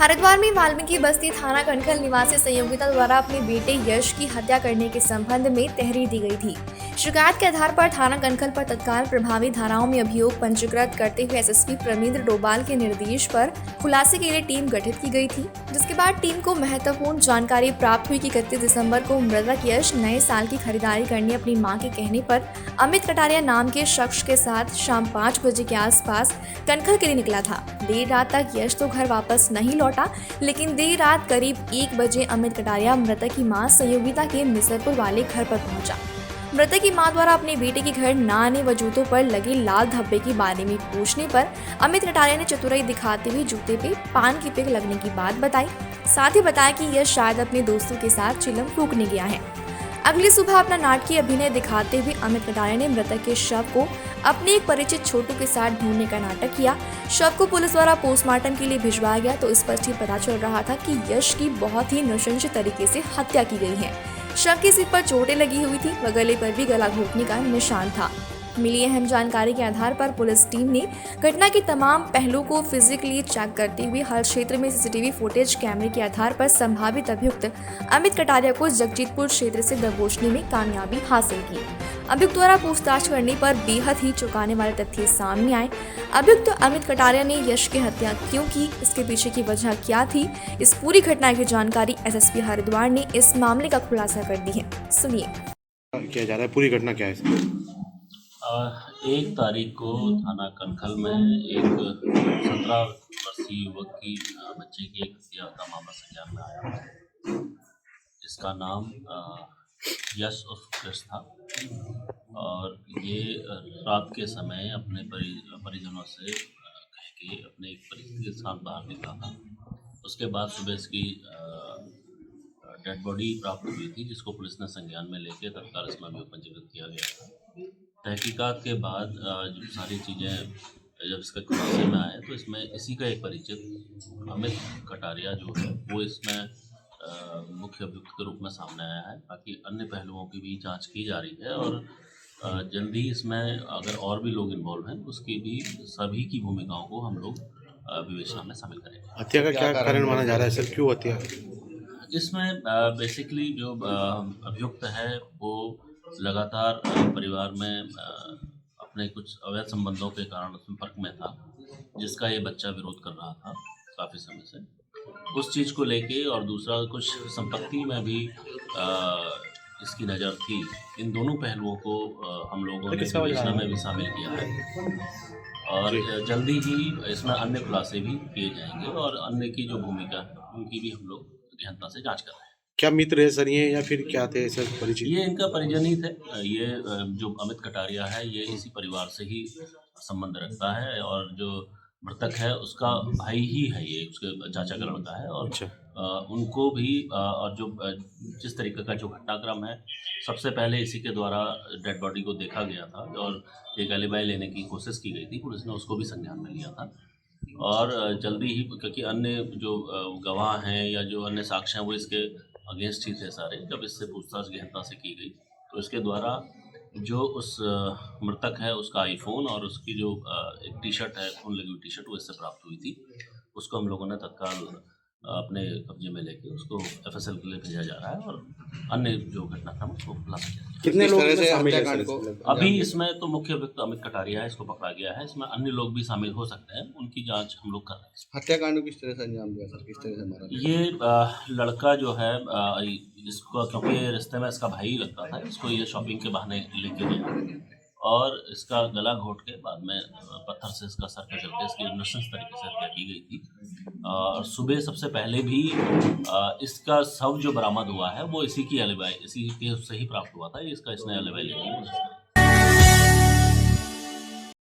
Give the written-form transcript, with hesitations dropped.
हरिद्वार में वाल्मीकि बस्ती थाना कनखल निवासी संयोगिता द्वारा अपने बेटे यश की हत्या करने के संबंध में तहरीर दी गई थी। शिकायत के आधार पर थाना कनखल पर तत्काल प्रभावी धाराओं में अभियोग पंजीकृत करते हुए एसएसपी प्रवींद्र डोभाल के निर्देश पर खुलासे के लिए टीम गठित की गई थी, जिसके बाद टीम को महत्वपूर्ण जानकारी प्राप्त हुई कि 31 दिसंबर को मृतक यश नए साल की खरीदारी करने अपनी मां के कहने पर अमित कटारिया नाम के शख्स के साथ शाम 5 बजे के आसपास कनखल के लिए निकला था। देर रात तक यश तो घर वापस नहीं लौटा, लेकिन देर रात करीब 1 बजे अमित कटारिया मृतक की मां संयोगिता के मिसरपुर वाले घर पर पहुंचा। मृतक की मां द्वारा अपने बेटे के घर न आने व जूतों पर लगे लाल धब्बे के बारे में पूछने पर अमित कटारिया ने चतुराई दिखाते हुए जूते पे पान की पिक लगने की बात बताई। साथ ही बताया कि यह शायद अपने दोस्तों के साथ चिलम फूकने गया है। अगली सुबह अपना नाटकीय अभिनय दिखाते हुए अमित कटारिया ने मृतक के शव को अपने एक परिचित छोटू के साथ ढूंढने का नाटक किया। शव को पुलिस द्वारा पोस्टमार्टम के लिए भिजवाया गया तो स्पष्ट ही पता चल रहा था कि यश की बहुत ही नृशंस तरीके से हत्या की गई है। शव के सिर पर चोटें लगी हुई थी व गले पर भी गला घोटने का निशान था। मिली अहम जानकारी के आधार पर पुलिस टीम ने घटना के तमाम पहलुओं को फिजिकली चेक करते हुए हर क्षेत्र में सीसीटीवी फुटेज कैमरे के आधार पर संभावित अभियुक्त अमित कटारिया को जगजीतपुर क्षेत्र से दबोचने में कामयाबी हासिल की। अभियुक्त द्वारा पूछताछ करने पर बेहद ही चौंकाने वाले तथ्य सामने आए। अभियुक्त अमित कटारिया ने यश की हत्या क्यों की, इसके पीछे की वजह क्या थी, इस पूरी घटना की जानकारी एसएसपी हरिद्वार ने इस मामले का खुलासा कर दी है। सुनिए। क्या जा रहा है, पूरी घटना क्या है? 1 तारीख को थाना कनखल में एक 17 वर्षीय युवक की बच्चे की एक हत्या का मामला संज्ञान में आया। इसका नाम यश उर्फ कृष था और ये रात के समय अपने परिजनों से कह के अपने एक परिचित के साथ बाहर निकला था। उसके बाद सुबह इसकी डेड बॉडी प्राप्त हुई थी, जिसको पुलिस ने संज्ञान में लेके तत्काल इसमें अभियोग पंजीकृत किया गया था। तहकीकात के बाद जब सारी चीज़ें जब इसके खुलासे में आए तो इसमें इसी का एक परिचित अमित कटारिया जो है वो इसमें मुख्य अभियुक्त के रूप में सामने आया है। बाकी अन्य पहलुओं की भी जांच की जा रही है और जल्द ही इसमें अगर और भी लोग इन्वॉल्व हैं उसकी भी सभी की भूमिकाओं को हम लोग विवेचना में शामिल करेंगे। हत्या का क्या कारण माना जा रहा है सर, क्यों हत्या? इसमें बेसिकली जो अभियुक्त है वो लगातार परिवार में अपने कुछ अवैध संबंधों के कारण संपर्क में था, जिसका ये बच्चा विरोध कर रहा था काफ़ी समय से। उस चीज़ को लेके और दूसरा कुछ संपत्ति में भी इसकी नज़र थी। इन दोनों पहलुओं को हम लोगों ने विवेचना में भी शामिल किया है और जल्दी ही इसमें अन्य खुलासे भी किए जाएंगे और अन्य की जो भूमिका है उनकी भी हम लोग गहनता से जाँच कर रहे हैं। क्या मित्र है सर ये, या फिर क्या थे सर परिचित? ये इनका परिजन ही थे। ये जो अमित कटारिया है ये इसी परिवार से ही संबंध रखता है और जो मृतक है उसका भाई ही है, ये उसके चाचा का लड़का है और अच्छा। उनको भी और जो जिस तरीके का जो घटनाक्रम है, सबसे पहले इसी के द्वारा डेड बॉडी को देखा गया था और एक एलिबाई लेने की कोशिश की गई थी। पुलिस ने उसको भी संज्ञान में लिया था और जल्दी ही, क्योंकि अन्य जो गवाह हैं या जो अन्य साक्ष्य हैं वो इसके अगेंस्ट ही थे सारे। जब इससे पूछताछ गहनता से की गई तो इसके द्वारा जो उस मृतक है उसका आईफोन और उसकी जो एक टी शर्ट है, खून लगी हुई टी शर्ट, वो इससे प्राप्त हुई थी। उसको हम लोगों ने तत्काल अपने कब्जे में लेके उसको एफएसएल के लिए भेजा जा रहा है और अन्य जो घटनाक्रम उसको खुलासा किया जाएगा। कितने लोग इसमें शामिल हैं? अभी इसमें तो मुख्य अभियुक्त अमित कटारिया है, इसको पकड़ा गया है। इसमें अन्य लोग भी शामिल हो सकते हैं, उनकी जांच हम लोग कर रहे हैं। हत्याकांड को किस तरह से अंजाम दिया सर, किस तरह से मारा? ये लड़का जो है इसको, क्योंकि ये रिश्ते में इसका भाई लगता था, इसको ये शॉपिंग के बहाने लेके गया और इसका गला घोट के बाद में पत्थर से इसका सर कचल के इसकी नृशंस तरीके से हत्या की गई थी। और सुबह सबसे पहले भी इसका शव जो बरामद हुआ है वो इसी की एलिबाई, इसी के उससे ही प्राप्त हुआ था। इसका इसने एलिबाई ली थी।